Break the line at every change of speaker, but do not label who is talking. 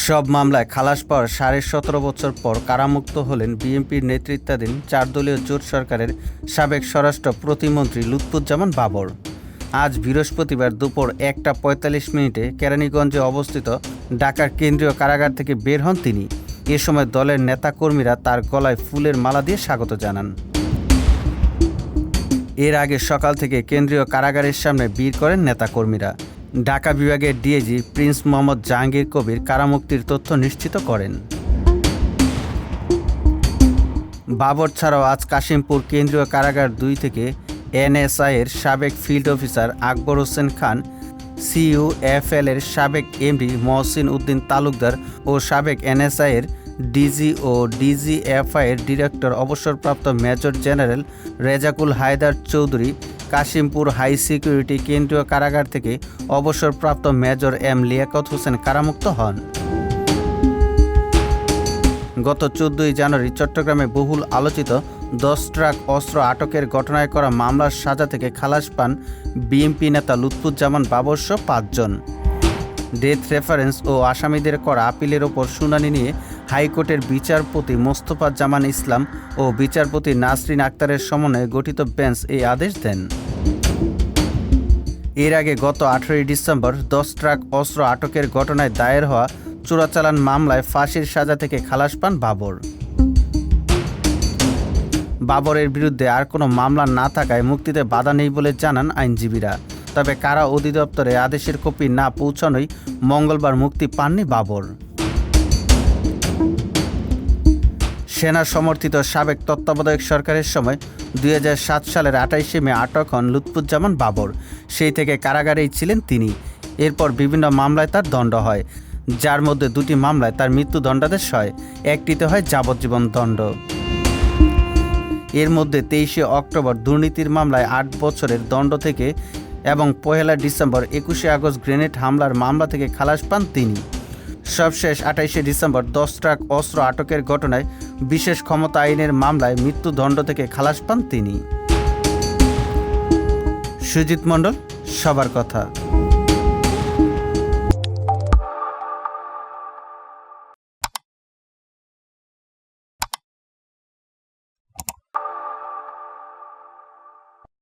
সব মামলায় খালাস পাওয়ার 17.5 বছর পর কারামুক্ত হলেন বিএনপির নেতৃত্বাধীন 4 দলীয় জোট সরকারের সাবেক স্বরাষ্ট্র প্রতিমন্ত্রী লুৎফুজ্জামান বাবর। আজ বৃহস্পতিবার দুপুর 1:45 কেরানীগঞ্জে অবস্থিত ঢাকার কেন্দ্রীয় কারাগার থেকে বের হন তিনি। এ সময় দলের নেতাকর্মীরা তার গলায় ফুলের মালা দিয়ে স্বাগত জানান। এর আগে সকাল থেকে কেন্দ্রীয় কারাগারের সামনে ভিড় করেন নেতাকর্মীরা। ঢাকা বিভাগের DIG prince Mohammed Jahangir Kabir কারামুক্তির তথ্য নিশ্চিত করেন। বাবর ছাড়াও আজ কাশিমপুর কেন্দ্রীয় কারাগার 2 থেকে এনএসআই-এর সাবেক ফিল্ড অফিসার আকবর হোসেন খান, সিইউএফএল-এর সাবেক এমডি মহসিন উদ্দিন তালুকদার ও সাবেক এনএসআই-এর ডিজি ও ডিজিএফআই-এর ডিরেক্টর অবসরপ্রাপ্ত major general Rezaqul Haider Chowdhury, Kashimpur high security কেন্দ্রীয় কারাগার থেকে অবসরপ্রাপ্ত মেজর এম লিয়াকত হোসেন কারামুক্ত হন। গত 14 জানুয়ারি চট্টগ্রামে বহুল আলোচিত 10 ট্রাক অস্ত্র আটকের ঘটনায় করা মামলার সাজা থেকে খালাস পান বিএনপি নেতা লুৎফুজ্জামান বাবর সহ 5 জন। ডেথ রেফারেন্স ও আসামিদের করা আপিলের ওপর শুনানি নিয়ে হাইকোর্টের বিচারপতি মোস্তফা জামান ইসলাম ও বিচারপতি নাসরিন আক্তারের সমন্বয়ে গঠিত বেঞ্চ এই আদেশ দেন। এর আগে গত 18 ডিসেম্বর 10 ট্রাক অস্ত্র আটকের ঘটনায় দায়ের হওয়া চোরাচালান মামলায় ফাঁসির সাজা থেকে খালাস পান বাবর। বাবরের বিরুদ্ধে আর কোনো মামলা না থাকায় মুক্তিতে বাধা নেই বলে জানান আইনজীবীরা। তবে কারা অধিদপ্তরে আদেশের কপি না পৌঁছানোয় মঙ্গলবার মুক্তি পাননি বাবর। সেনা সমর্থিত সাবেক তত্ত্বাবধায়ক সরকারের সময় 2007 সালের 28 মে আটক হন লুৎফুজ্জামান বাবর। সেই থেকে কারাগারেই ছিলেন তিনি। এরপর বিভিন্ন মামলায় তার দণ্ড হয়, যার মধ্যে 2টি মামলায় তার মৃত্যুদণ্ডাদেশ হয়, একটিতে হয় যাবজ্জীবন দণ্ড। এর মধ্যে 23 অক্টোবর দুর্নীতির মামলায় 8 বছরের দণ্ড থেকে এবং 1 ডিসেম্বর 21 আগস্ট গ্রেনেড হামলার মামলা থেকে খালাস পান তিনি। সবশেষ 28 ডিসেম্বর 10 ট্রাক অস্ত্র আটকের ঘটনায় বিশেষ ক্ষমতা আইনের মামলায় মৃত্যুদণ্ড থেকে খালাস পান তিনি। সুজিত মণ্ডল, সবার কথা।